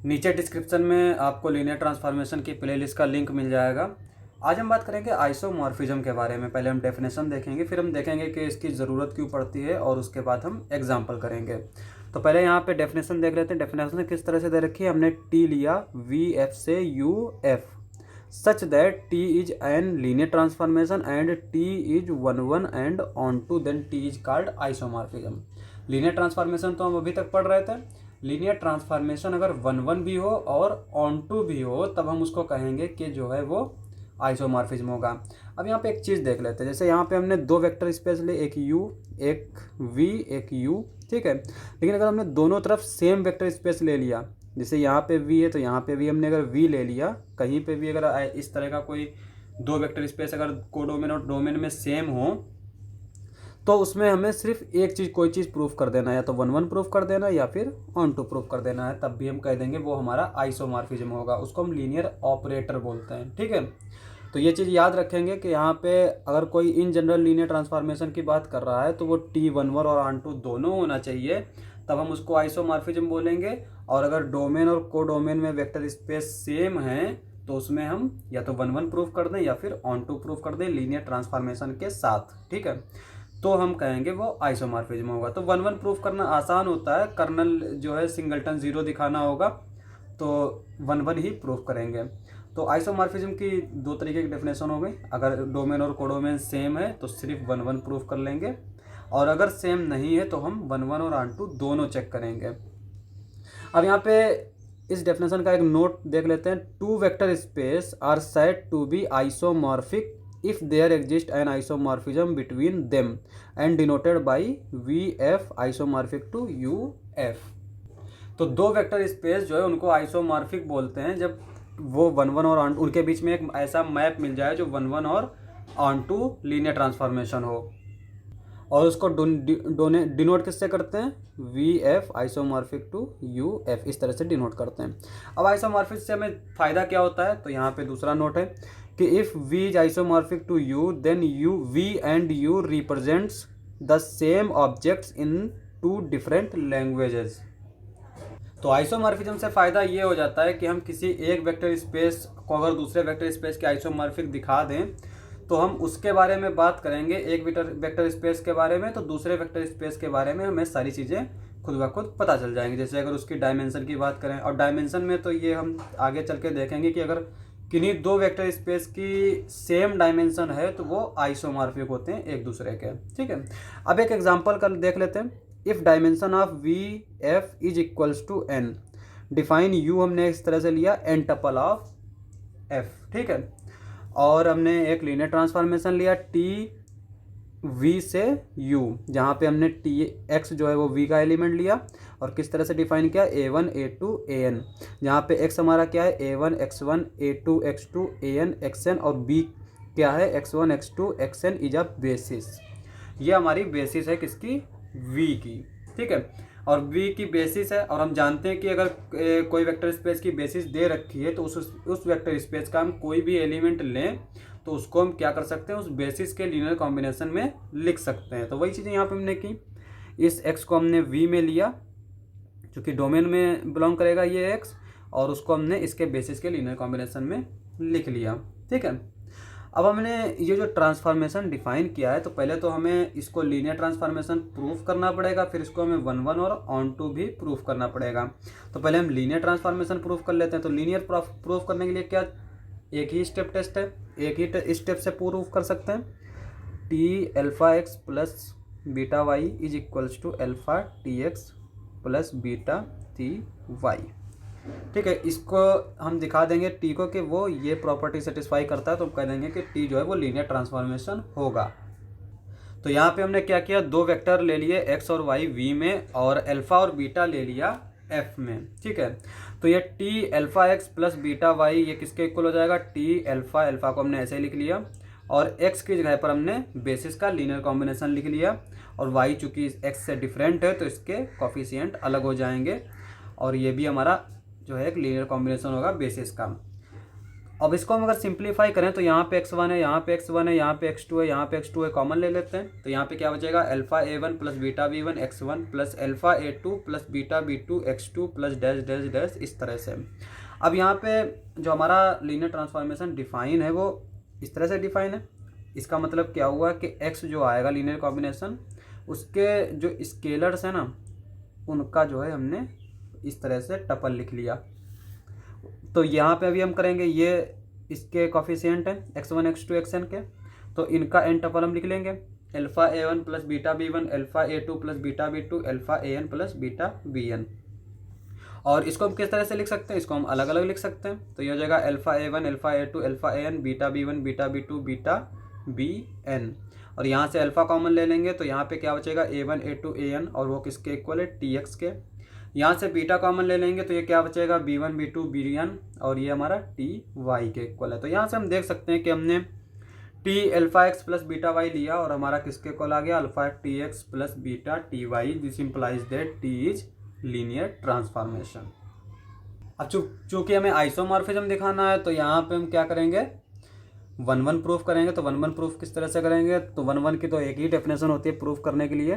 नीचे डिस्क्रिप्शन में आपको लीनियर ट्रांसफॉर्मेशन की प्लेलिस्ट का लिंक मिल जाएगा। आज हम बात करेंगे आइसोमॉर्फिज्म के बारे में। पहले हम डेफिनेशन देखेंगे, फिर हम देखेंगे कि इसकी ज़रूरत क्यों पड़ती है और उसके बाद हम एग्जाम्पल करेंगे। तो पहले यहाँ पे डेफिनेशन देख लेते हैं। डेफिनेशन किस तरह से दे रखी है, हमने टी लिया वी एफ से U F such that T is an linear transformation and T is one and onto then T is called isomorphism. Linear transformation तो हम अभी तक पढ़ रहे थे। लीनियर ट्रांसफॉर्मेशन अगर वन भी हो और ऑन टू भी हो तब हम उसको कहेंगे कि जो है वो आइसोमॉर्फिज्म होगा। अब यहाँ पे एक चीज़ देख लेते हैं। जैसे यहाँ पे हमने दो वेक्टर स्पेस लिए, एक u एक v एक u, ठीक है। लेकिन अगर हमने दोनों तरफ सेम वेक्टर स्पेस ले लिया, जैसे यहाँ पे v है तो यहाँ पे भी हमने अगर v ले लिया, कहीं पे भी अगर इस तरह का कोई दो वेक्टर स्पेस अगर कोडोमेन और डोमेन में सेम हो तो उसमें हमें सिर्फ एक चीज़, कोई चीज़ प्रूफ कर देना है, या तो वन प्रूफ कर देना है या फिर ऑन टू प्रूफ कर देना है, तब भी हम कह देंगे वो हमारा आइसोमॉर्फिज्म होगा। उसको हम लीनियर ऑपरेटर बोलते हैं, ठीक है। तो ये चीज़ याद रखेंगे कि यहाँ पे अगर कोई इन जनरल लीनियर ट्रांसफॉर्मेशन की बात कर रहा है तो वो T1 और ऑन टू दोनों होना चाहिए, तब हम उसको आइसोमॉर्फिज्म बोलेंगे। और अगर डोमेन और कोडोमेन में वेक्टर स्पेस सेम है तो उसमें हम या तो वन प्रूफ कर दें या फिर ऑन टू प्रूफ कर दें लीनियर ट्रांसफॉर्मेशन के साथ, ठीक है। तो हम कहेंगे वो आइसोमॉर्फिज्म होगा। तो वन प्रूफ करना आसान होता है, कर्नल जो है सिंगलटन जीरो दिखाना होगा तो वन ही प्रूफ करेंगे। तो आइसोमॉर्फिज्म की दो तरीके की डेफिनेशन हो गई। अगर डोमेन और कोडोमेन सेम है तो सिर्फ वन प्रूफ कर लेंगे, और अगर सेम नहीं है तो हम वन और ऑन टू दोनों चेक करेंगे। अब यहाँ पे इस डेफिनेशन का एक नोट देख लेते हैं। Two vector space are said to be isomorphic if there exists an isomorphism between them and denoted by VF isomorphic to UF। तो दो वेक्टर स्पेस जो है उनको आइसोमॉर्फिक बोलते हैं जब वो वन और ऑन उनके बीच में एक ऐसा मैप मिल जाए जो वन और ऑन टू लीनियर ट्रांसफॉर्मेशन हो, और उसको डिनोट किससे करते हैं, V F isomorphic to U F, इस तरह से डिनोट करते हैं। अब आइसोमॉर्फिक से हमें फ़ायदा क्या होता है, तो यहाँ पे दूसरा नोट है कि if V is isomorphic to U then U V and U represents the same objects in two different languages. तो आइसोमॉर्फिज्म से फ़ायदा ये हो जाता है कि हम किसी एक वेक्टर स्पेस को अगर दूसरे वेक्टर स्पेस के आइसोमॉर्फिक दिखा दें तो हम उसके बारे में बात करेंगे, एक वेक्टर स्पेस के बारे में, तो दूसरे वेक्टर स्पेस के बारे में हमें सारी चीज़ें खुद ब खुद पता चल जाएंगी। जैसे अगर उसकी डायमेंशन की बात करें, और डायमेंशन में तो ये हम आगे चल के देखेंगे कि अगर किन्हीं दो वेक्टर स्पेस की सेम डायमेंशन है तो वो आइसोमॉर्फिक होते हैं एक दूसरे के, ठीक है। अब एक एग्जांपल कर देख लेते हैं। If dimension of V F is equals to N, define U हमने इस तरह से लिया एन टपल ऑफ एफ, ठीक है। और हमने एक लीनियर ट्रांसफॉर्मेशन लिया टी वी से यू, जहाँ पे हमने टी एक्स जो है वो वी का एलिमेंट लिया और किस तरह से डिफाइन किया, a1 a2 an, जहाँ पे x हमारा क्या है a1 x1 a2 x2 an xn, और b क्या है x1 x2 xn is a basis. ये हमारी बेसिस है किसकी, v की, ठीक है। और v की बेसिस है, और हम जानते हैं कि अगर कोई वेक्टर स्पेस की बेसिस दे रखी है तो उस वेक्टर स्पेस का हम कोई भी एलिमेंट लें तो उसको हम क्या कर सकते हैं, उस बेसिस के लीनियर कॉम्बिनेशन में लिख सकते हैं। तो वही चीज़ें यहाँ पे हमने की। इस x को हमने v में लिया क्योंकि डोमेन में बिलोंग करेगा ये x, और उसको हमने इसके बेसिस के लीनियर कॉम्बिनेशन में लिख लिया, ठीक है। अब हमने ये जो ट्रांसफॉर्मेशन डिफाइन किया है तो पहले तो हमें इसको लीनियर ट्रांसफॉर्मेशन प्रूफ करना पड़ेगा, फिर इसको हमें वन और ऑन टू भी प्रूफ करना पड़ेगा। तो पहले हम लीनियर ट्रांसफॉर्मेशन प्रूफ कर लेते हैं। तो लीनियर प्रूफ करने के लिए क्या, एक ही स्टेप टेस्ट है, एक ही स्टेप से प्रूफ कर सकते हैं। T alpha X plus beta Y is equals to alpha T X plus beta T Y, ठीक है। इसको हम दिखा देंगे टी को कि वो ये प्रॉपर्टी सेटिस्फाई करता है, तो हम कह देंगे कि टी जो है वो लीनियर ट्रांसफॉर्मेशन होगा। तो यहाँ पे हमने क्या किया, दो वेक्टर ले लिए एक्स और वाई वी में, और अल्फा और बीटा ले लिया एफ में, ठीक है। तो ये T alpha X plus beta Y ये किसके इक्वल हो जाएगा, टी अल्फा, अल्फा को हमने ऐसे लिख लिया, और x की जगह पर हमने बेसिस का लीनियर कॉम्बिनेशन लिख लिया, और y चूँकि x से डिफरेंट है तो इसके कॉफिशिएंट अलग हो जाएंगे, और ये भी हमारा जो है एक लीनियर कॉम्बिनेशन होगा बेसिस का। अब इसको हम अगर सिंप्लीफाई करें तो यहाँ पे x1 है, यहाँ पे x1 है, यहाँ पे x2 है, यहाँ पे x2 है, कॉमन ले लेते हैं। तो यहाँ पे क्या बचेगा, alpha a1 plus beta b1 x1 plus alpha a2 plus beta b2 x2 plus dash dash dash, इस तरह से। अब यहाँ पे जो हमारा लीनियर ट्रांसफॉर्मेशन डिफाइन है वो इस तरह से डिफाइन है। इसका मतलब क्या हुआ कि x जो आएगा लीनियर कॉम्बिनेशन, उसके जो स्केलर्स है ना, उनका जो है हमने इस तरह से टपल लिख लिया। तो यहाँ पे अभी हम करेंगे, ये इसके कॉफिशिएंट हैं x1 x2 xn के, तो इनका n टपल हम लिख लेंगे, alpha a1 plus beta b1 alpha a2 plus beta b2 alpha an plus beta bn। और इसको हम किस तरह से लिख सकते हैं, इसको हम अलग अलग लिख सकते हैं। तो ये हो जाएगा alpha a1 alpha a2 alpha an beta b1 beta b2 beta bn। और यहाँ से अल्फा कॉमन ले लेंगे तो यहाँ पे क्या बचेगा, a1 a2 an, और वो किसके इक्वल है, tx के। यहाँ से बीटा कॉमन ले लेंगे तो ये क्या बचेगा, b1 b2 bn, और ये हमारा ty के इक्वल है। तो यहाँ से हम देख सकते हैं कि हमने t alpha x plus beta y लिया और हमारा किसके इक्वल आ गया, alpha tx plus beta ty। This implies that t is linear transformation. अब चूंकि हमें आइसोमॉर्फिज्म दिखाना है तो यहाँ पे हम क्या करेंगे, 1-1 प्रूफ करेंगे। तो 1-1 प्रूफ किस तरह से करेंगे, तो 1-1 की तो एक ही डेफिनेशन होती है प्रूफ करने के लिए,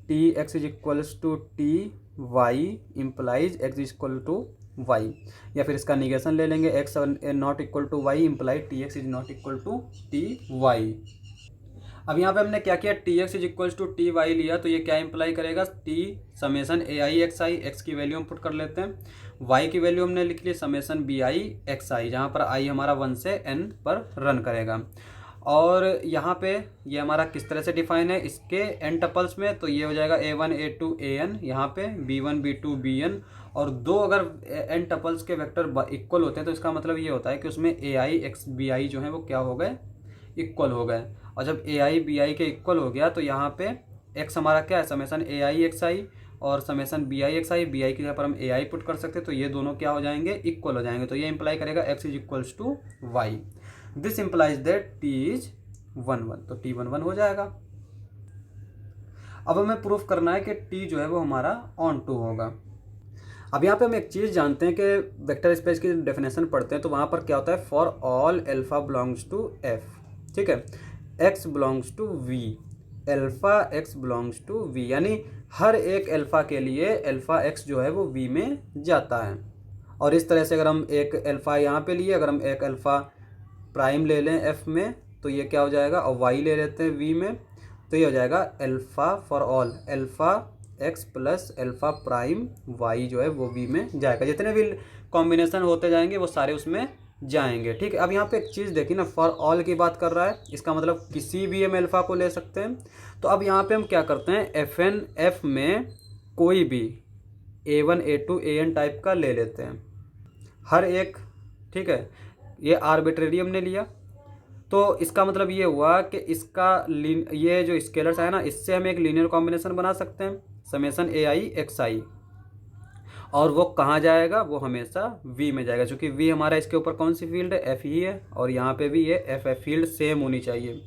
T X is equals to T Y implies X is equal to Y, या फिर इसका निगेशन ले लेंगे, X not equal to Y implies T X is not equal to T Y. अब यहाँ पे हमने क्या किया, T X is equals to T Y लिया, तो ये क्या इंप्लाई करेगा, T summation A I X I, X की वैल्यू हम पुट कर लेते हैं, वाई की वैल्यू हमने लिख ली समेसन बी आई एक्स आई, जहाँ पर आई हमारा 1 से n पर रन करेगा। और यहाँ पे ये हमारा किस तरह से डिफाइन है, इसके n टपल्स में, तो ये हो जाएगा a1 a2 an, यहाँ पे b1 b2 bn, और दो अगर n टपल्स के वेक्टर इक्वल होते हैं तो इसका मतलब ये होता है कि उसमें ए आई एक्स बी आई जो है वो क्या हो गए, इक्वल हो गए। और जब ए आई बी आई के इक्वल हो गया तो यहाँ पे x हमारा क्या है, summation A I X I और summation B I X I, B I की जगह पर हम ए आई पुट कर सकते हैं, तो ये दोनों क्या हो जाएंगे, इक्वल हो जाएंगे। तो ये इंप्लाई करेगा x is equals to Y, this implies that t is 1-1, तो t 1-1 हो जाएगा। अब हमें प्रूफ करना है कि t जो है वो हमारा ऑन टू होगा। अब यहाँ पे हम एक चीज़ जानते हैं कि वेक्टर स्पेस की डेफिनेशन पढ़ते हैं तो वहाँ पर क्या होता है, for all alpha belongs to F, ठीक है, x belongs to v, alpha x belongs to v, यानी हर एक एल्फा के लिए एल्फा x जो है वो v में जाता है। और इस तरह से अगर हम एक एल्फा यहाँ पे लिए, अगर हम एक एल्फा प्राइम ले लें f में तो ये क्या हो जाएगा, और y ले लेते हैं v में, तो ये हो जाएगा alpha for all alpha x plus alpha prime y जो है वो v में जाएगा। जितने भी कॉम्बिनेशन होते जाएंगे वो सारे उसमें जाएंगे, ठीक है। अब यहाँ पे एक चीज़ देखिए ना, फॉर ऑल की बात कर रहा है, इसका मतलब किसी भी हम एल्फा को ले सकते हैं। तो अब यहाँ पे हम क्या करते हैं, एफ एन एफ में कोई भी a1 a2 an टाइप का ले लेते हैं, हर एक, ठीक है। ये आर्बिट्रेरी हमने लिया, तो इसका मतलब ये हुआ कि इसका ये जो स्केलर्स है ना, इससे हम एक लीनियर कॉम्बिनेशन बना सकते हैं, summation A I X I, और वो कहाँ जाएगा, वो हमेशा v में जाएगा, क्योंकि v हमारा इसके ऊपर कौन सी फील्ड है, f ही है, और यहाँ पे भी ये f है, फील्ड सेम होनी चाहिए।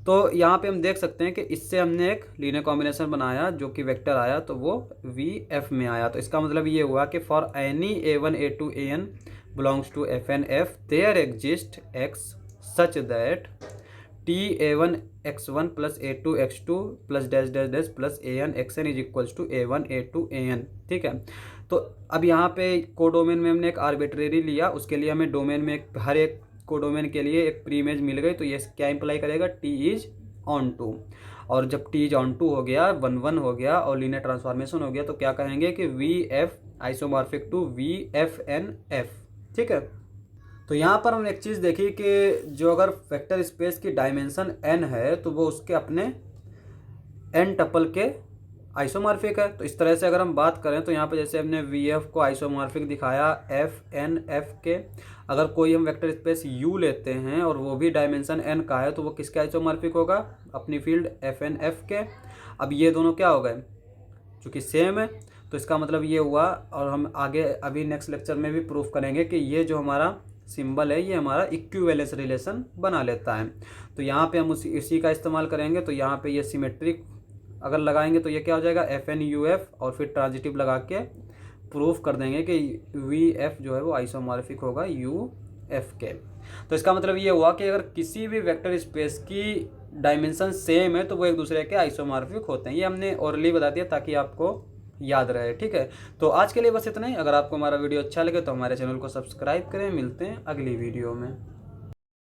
तो यहाँ पे हम देख सकते हैं कि इससे हमने एक लीनियर कॉम्बिनेशन बनाया जो कि वेक्टर आया तो वो v f में आया। तो इसका मतलब ये हुआ कि for any a1 a2 an belongs to F N F there exist x such that t a1 x1 plus a2 x2 plus dash dash dash plus an xn is equals to a1 a2 an, ठीक है। तो अब यहाँ पे codomain में हमने एक arbitrary लिया, उसके लिए हमें डोमेन में हर एक कोडोमेन के लिए एक प्री इमेज मिल गई, तो ये क्या इंप्लाई करेगा, t इज ऑन टू। और जब t इज ऑन टू हो गया, 1-1 हो गया और लीनियर ट्रांसफॉर्मेशन हो गया, तो क्या कहेंगे कि V F isomorphic to V F N F, ठीक है। तो यहाँ पर हम एक चीज़ देखी कि जो अगर वेक्टर स्पेस की डायमेंशन n है तो वो उसके अपने n टपल के आइसोमॉर्फिक है। तो इस तरह से अगर हम बात करें तो यहाँ पे जैसे हमने वी एफ को आइसोमॉर्फिक दिखाया एफ एन एफ के, अगर कोई हम वेक्टर स्पेस u लेते हैं और वो भी डायमेंशन n का है तो वो किसके आइसोमॉर्फिक होगा, अपनी फील्ड एफ एन एफ के। अब ये दोनों क्या हो गए, चूँकि सेम है तो इसका मतलब ये हुआ, और हम आगे अभी नेक्स्ट लेक्चर में भी प्रूफ करेंगे कि ये जो हमारा सिंबल है ये हमारा इक्विवेलेंस रिलेशन बना लेता है। तो यहाँ पे हम इसी का इस्तेमाल करेंगे। तो यहाँ पे ये सिमेट्रिक अगर लगाएंगे तो ये क्या हो जाएगा, एफ एन यू एफ, और फिर ट्रांजिटिव लगा के प्रूफ कर देंगे कि वी एफ जो है वो आइसोमॉर्फिक होगा यू एफ के। तो इसका मतलब ये हुआ कि अगर किसी भी वेक्टर स्पेस की डायमेंशन सेम है तो वो एक दूसरे के आइसोमॉर्फिक होते हैं। ये हमने ओरली बता दिया ताकि आपको याद रहे, ठीक है। तो आज के लिए बस इतना ही। अगर आपको हमारा वीडियो अच्छा लगे तो हमारे चैनल को सब्सक्राइब करें। मिलते हैं अगली वीडियो में।